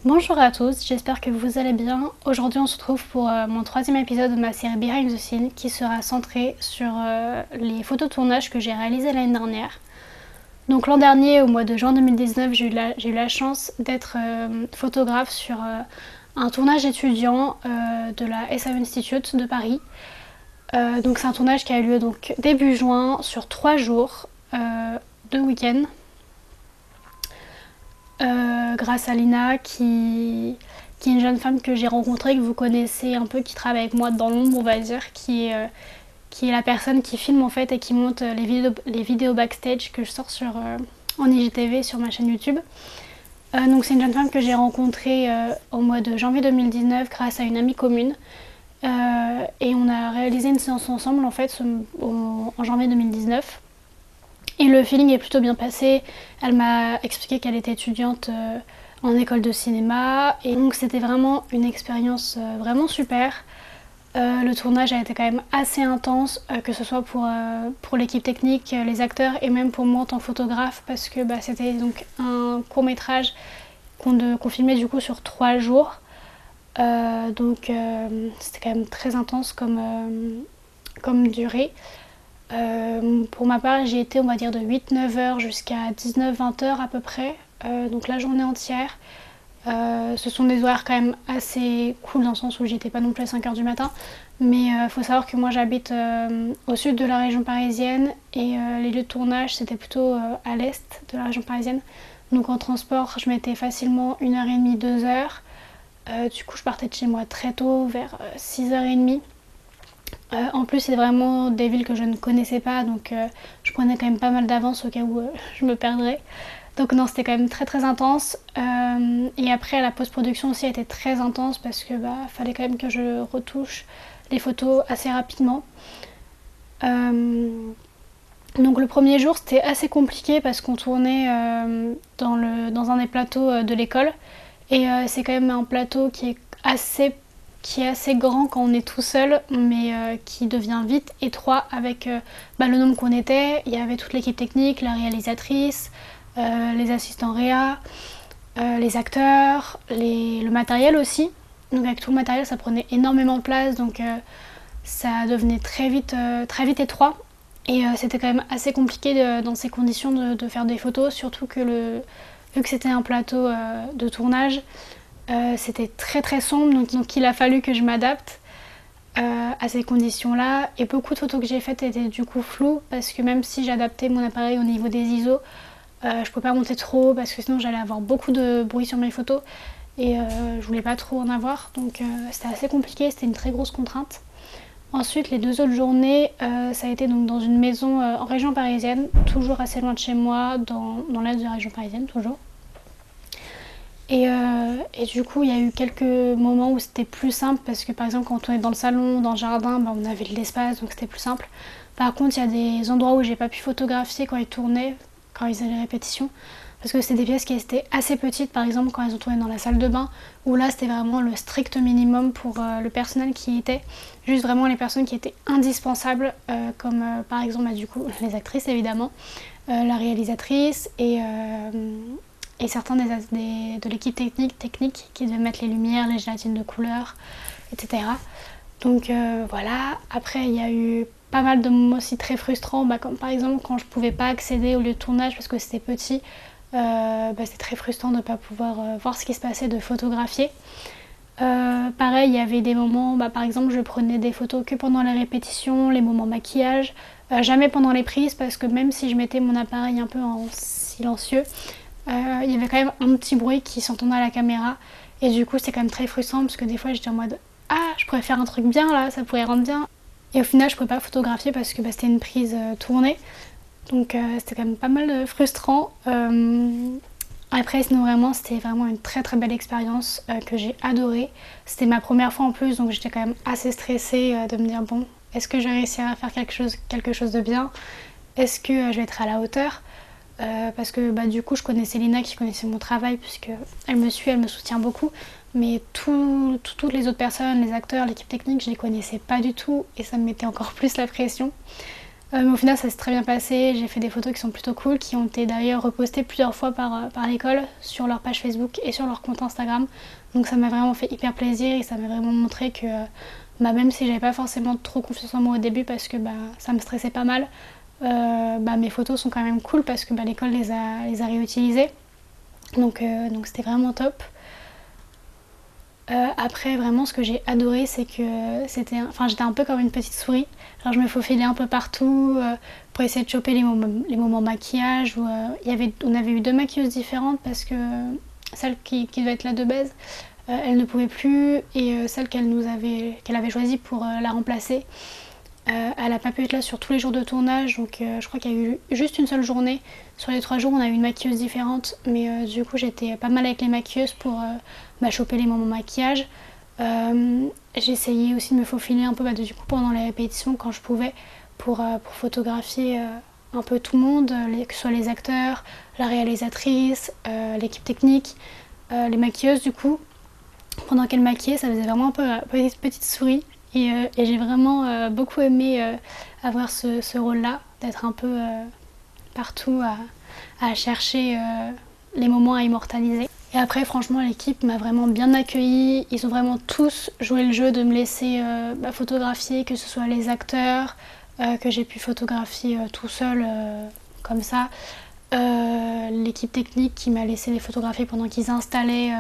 Bonjour à tous, j'espère que vous allez bien. Aujourd'hui on se retrouve pour mon troisième épisode de ma série Behind the Scene qui sera centré sur les photos de tournage que j'ai réalisées l'année dernière. Donc l'an dernier, au mois de juin 2019, j'ai eu la chance d'être photographe sur un tournage étudiant de la SF Institute de Paris. Donc c'est un tournage qui a eu lieu donc début juin sur 3 jours, 2 week-ends. Grâce à Lina qui est une jeune femme que j'ai rencontrée, que vous connaissez un peu, qui travaille avec moi dans l'ombre on va dire, qui est la personne qui filme en fait et qui monte les vidéos backstage que je sors en IGTV sur ma chaîne YouTube. Donc c'est une jeune femme que j'ai rencontrée au mois de janvier 2019 grâce à une amie commune. Et on a réalisé une séance ensemble en fait en janvier 2019. Et le feeling est plutôt bien passé. Elle m'a expliqué qu'elle était étudiante en école de cinéma. Et donc c'était vraiment une expérience vraiment super. Le tournage a été quand même assez intense, que ce soit pour l'équipe technique, les acteurs et même pour moi en tant que photographe parce que c'était donc un court métrage qu'on filmait du coup sur 3 jours. Donc c'était quand même très intense comme durée. Pour ma part, j'ai été, on va dire, de 8-9 heures jusqu'à 19-20 heures à peu près, donc la journée entière. Ce sont des horaires quand même assez cool dans le sens où j'étais pas non plus à 5 heures du matin. Mais il faut savoir que moi j'habite au sud de la région parisienne et les lieux de tournage c'était plutôt à l'est de la région parisienne. Donc en transport, je mettais facilement 1h30, 2 heures. Du coup, je partais de chez moi très tôt, vers 6h30. En plus, c'est vraiment des villes que je ne connaissais pas, donc je prenais quand même pas mal d'avance au cas où je me perdrais. Donc non, c'était quand même très très intense. Et après, la post-production aussi a été très intense parce que fallait quand même que je retouche les photos assez rapidement. Donc le premier jour, c'était assez compliqué parce qu'on tournait dans un des plateaux de l'école. Et c'est quand même un plateau qui est assez grand quand on est tout seul, mais qui devient vite étroit avec le nombre qu'on était. Il y avait toute l'équipe technique, la réalisatrice, les assistants réa, les acteurs, le matériel aussi. Donc avec tout le matériel, ça prenait énormément de place, donc ça devenait très vite étroit. Et c'était quand même assez compliqué dans ces conditions de faire des photos, surtout que vu que c'était un plateau de tournage, c'était très très sombre, donc il a fallu que je m'adapte à ces conditions-là. Et beaucoup de photos que j'ai faites étaient du coup floues, parce que même si j'adaptais mon appareil au niveau des ISO, je pouvais pas monter trop, parce que sinon j'allais avoir beaucoup de bruit sur mes photos. Et je voulais pas trop en avoir, donc c'était assez compliqué, c'était une très grosse contrainte. Ensuite, les 2 autres journées, ça a été donc dans une maison en région parisienne, toujours assez loin de chez moi, dans l'est de la région parisienne, toujours. Et du coup, il y a eu quelques moments où c'était plus simple parce que par exemple, quand on est dans le salon, dans le jardin, on avait de l'espace donc c'était plus simple. Par contre, il y a des endroits où j'ai pas pu photographier quand ils tournaient, quand ils faisaient les répétitions, parce que c'était des pièces qui étaient assez petites, par exemple quand ils ont tourné dans la salle de bain, où là c'était vraiment le strict minimum pour le personnel qui était, juste vraiment les personnes qui étaient indispensables, comme par exemple du coup les actrices évidemment, la réalisatrice et certains de l'équipe technique qui devaient mettre les lumières, les gélatines de couleur, etc. Donc voilà, après il y a eu pas mal de moments aussi très frustrants, comme par exemple quand je pouvais pas accéder au lieu de tournage parce que c'était petit, c'était très frustrant de ne pas pouvoir voir ce qui se passait, de photographier. Pareil, il y avait des moments, par exemple je prenais des photos que pendant les répétitions, les moments maquillage, jamais pendant les prises parce que même si je mettais mon appareil un peu en silencieux, il y avait quand même un petit bruit qui s'entendait à la caméra et du coup c'était quand même très frustrant parce que des fois j'étais en mode ah je pourrais faire un truc bien là, ça pourrait rendre bien et au final je pouvais pas photographier parce que c'était une prise tournée donc c'était quand même pas mal frustrant. Après sinon vraiment c'était vraiment une très très belle expérience que j'ai adorée. C'était ma première fois en plus donc j'étais quand même assez stressée de me dire bon est-ce que je vais réussir à faire quelque chose de bien, est-ce que je vais être à la hauteur. Parce que du coup je connaissais Lina qui connaissait mon travail puisque elle me suit, elle me soutient beaucoup, mais toutes les autres personnes, les acteurs, l'équipe technique, je les connaissais pas du tout et ça me mettait encore plus la pression. Mais au final ça s'est très bien passé, j'ai fait des photos qui sont plutôt cool, qui ont été d'ailleurs repostées plusieurs fois par l'école sur leur page Facebook et sur leur compte Instagram. Donc ça m'a vraiment fait hyper plaisir et ça m'a vraiment montré que même si j'avais pas forcément trop confiance en moi au début parce que ça me stressait pas mal, mes photos sont quand même cool parce que l'école les a réutilisées. Donc c'était vraiment top. Après vraiment ce que j'ai adoré c'est que j'étais un peu comme une petite souris. Genre je me faufilais un peu partout pour essayer de choper les moments maquillage. On avait eu 2 maquilleuses différentes parce que celle qui devait être là de base, elle ne pouvait plus et celle qu'elle avait choisie pour la remplacer, elle n'a pas pu être là sur tous les jours de tournage, donc je crois qu'il y a eu juste une seule journée. Sur les 3 jours, on a eu une maquilleuse différente, mais du coup, j'étais pas mal avec les maquilleuses pour choper les moments maquillage. J'ai essayé aussi de me faufiler un peu du coup, pendant les répétitions quand je pouvais pour photographier un peu tout le monde, que ce soit les acteurs, la réalisatrice, l'équipe technique, les maquilleuses du coup. Pendant qu'elle maquillait, ça faisait vraiment un peu petite souris. Et j'ai vraiment beaucoup aimé avoir ce rôle-là, d'être un peu partout à chercher les moments à immortaliser. Et après, franchement, l'équipe m'a vraiment bien accueillie. Ils ont vraiment tous joué le jeu de me laisser photographier, que ce soit les acteurs, que j'ai pu photographier tout seul, comme ça. L'équipe technique qui m'a laissé les photographier pendant qu'ils installaient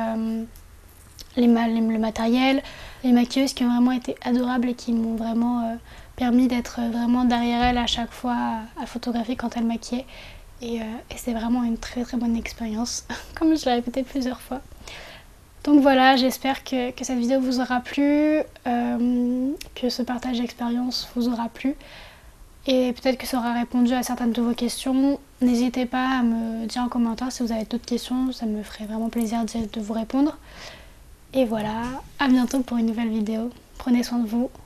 le matériel, les maquilleuses qui ont vraiment été adorables et qui m'ont vraiment permis d'être vraiment derrière elles à chaque fois à photographier quand elles maquillaient. Et c'est vraiment une très très bonne expérience, comme je l'ai répété plusieurs fois. Donc voilà, j'espère que cette vidéo vous aura plu, que ce partage d'expérience vous aura plu. Et peut-être que ça aura répondu à certaines de vos questions. N'hésitez pas à me dire en commentaire si vous avez d'autres questions, ça me ferait vraiment plaisir de vous répondre. Et voilà, à bientôt pour une nouvelle vidéo. Prenez soin de vous.